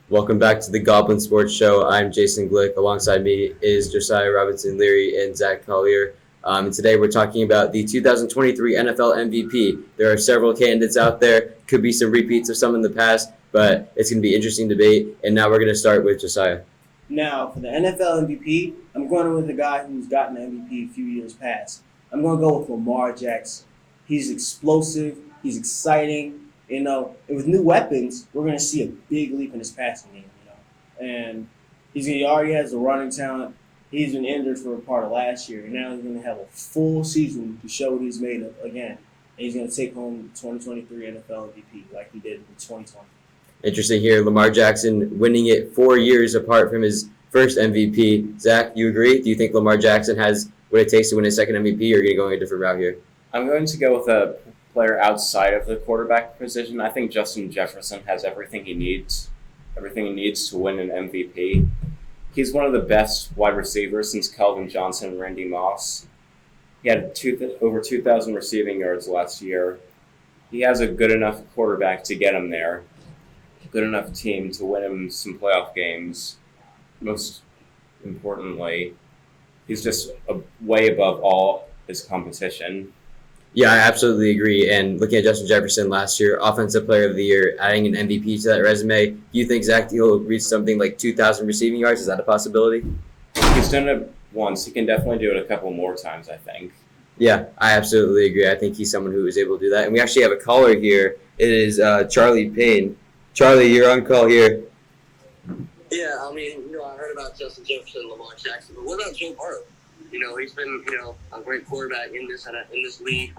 Welcome back to the Goblin Sports Show. I'm Jason Glick. Alongside me is Josiah Robinson Leary and Zach Collier. And today we're talking about the 2023 NFL MVP. There are several candidates out there. Could be some repeats of some in the past, but it's going to be interesting debate. And now we're going to start with Josiah. Now, for the NFL MVP, I'm going with a guy who's gotten the MVP a few years past. I'm going to go with Lamar Jackson. He's explosive. He's exciting. And with new weapons, we're going to see a big leap in his passing game. And he already has the running talent. He's been injured for a part of last year, and now he's going to have a full season to show what he's made of again. And he's going to take home the 2023 NFL MVP like he did in 2020. Interesting here. Lamar Jackson winning it 4 years apart from his first MVP. Zach, you agree? Do you think Lamar Jackson has what it takes to win his second MVP, or are you going a different route here? I'm going to go with a player outside of the quarterback position. I think Justin Jefferson has everything he needs to win an MVP. He's one of the best wide receivers since Calvin Johnson and Randy Moss. He had over 2,000 receiving yards last year. He has a good enough quarterback to get him there, good enough team to win him some playoff games. Most importantly, he's just way above all his competition. Yeah, I absolutely agree. And looking at Justin Jefferson last year, Offensive Player of the Year, adding an MVP to that resume, do you think Zach he'll reach something like 2,000 receiving yards? Is that a possibility? He's done it once. He can definitely do it a couple more times, I think. Yeah, I absolutely agree. I think he's someone who is able to do that. And we actually have a caller here. It is Charlie Payne. Charlie, you're on call here. Yeah, I heard about Justin Jefferson and Lamar Jackson, but what about Joe Burrow? He's been, a great quarterback in this league,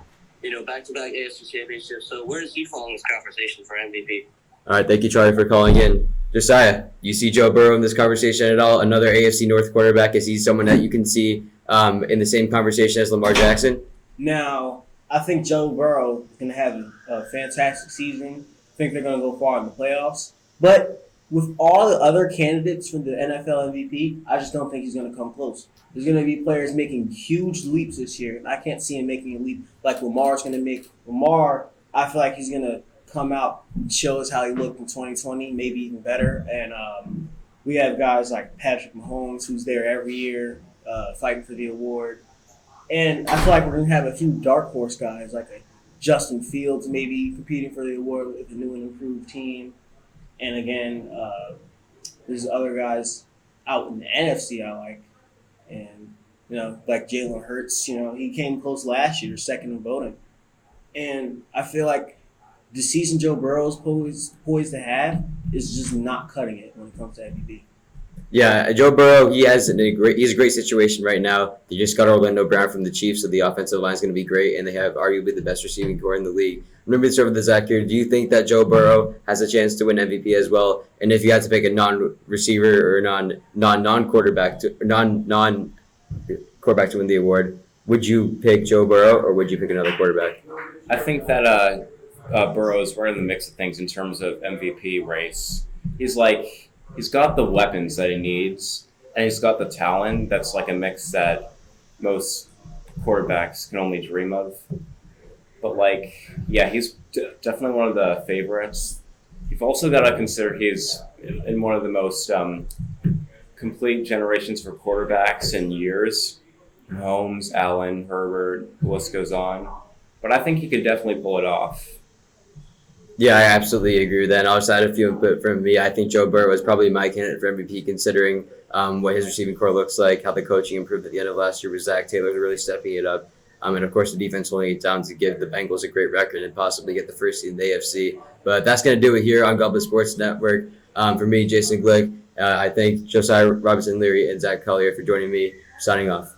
back-to-back AFC championships. So where does he fall in this conversation for MVP? All right, thank you, Charlie, for calling in. Josiah, you see Joe Burrow in this conversation at all? Another AFC North quarterback? Is he someone that you can see in the same conversation as Lamar Jackson? Now, I think Joe Burrow is going to have a fantastic season. I think they're going to go far in the playoffs. But with all the other candidates for the NFL MVP, I just don't think he's going to come close. There's going to be players making huge leaps this year, and I can't see him making a leap like Lamar's going to make. Lamar, I feel like he's going to come out and show us how he looked in 2020, maybe even better. And we have guys like Patrick Mahomes, who's there every year fighting for the award. And I feel like we're going to have a few dark horse guys like a Justin Fields maybe competing for the award with a new and improved team. And again, there's other guys out in the NFC I like. And, like Jalen Hurts, he came close last year, second in voting. And I feel like the season Joe Burrow's poised to have is just not cutting it when it comes to MVP. Yeah, Joe Burrow, he's a great situation right now. They just got Orlando Brown from the Chiefs, so the offensive line is going to be great, and they have arguably the best receiving core in the league. Remember to start with the Zach here. Do you think that Joe Burrow has a chance to win MVP as well? And if you had to pick a non-receiver or non-quarterback to win the award, would you pick Joe Burrow or would you pick another quarterback? I think that Burrow is right in the mix of things in terms of MVP race. He's got the weapons that he needs, and he's got the talent that's like a mix that most quarterbacks can only dream of. But he's definitely one of the favorites. You've also got to consider he's in one of the most complete generations for quarterbacks in years. Mahomes, Allen, Herbert, the list goes on. But I think he could definitely pull it off. Yeah, I absolutely agree with that. And I'll just add a few input from me. I think Joe Burrow is probably my candidate for MVP considering what his receiving core looks like, how the coaching improved at the end of last year with Zach Taylor really stepping it up. And of course, the defense will need time to give the Bengals a great record and possibly get the first seed in the AFC. But that's going to do it here on Goblin Sports Network. For me, Jason Glick, I thank Josiah Robinson Leary and Zach Collier for joining me. Signing off.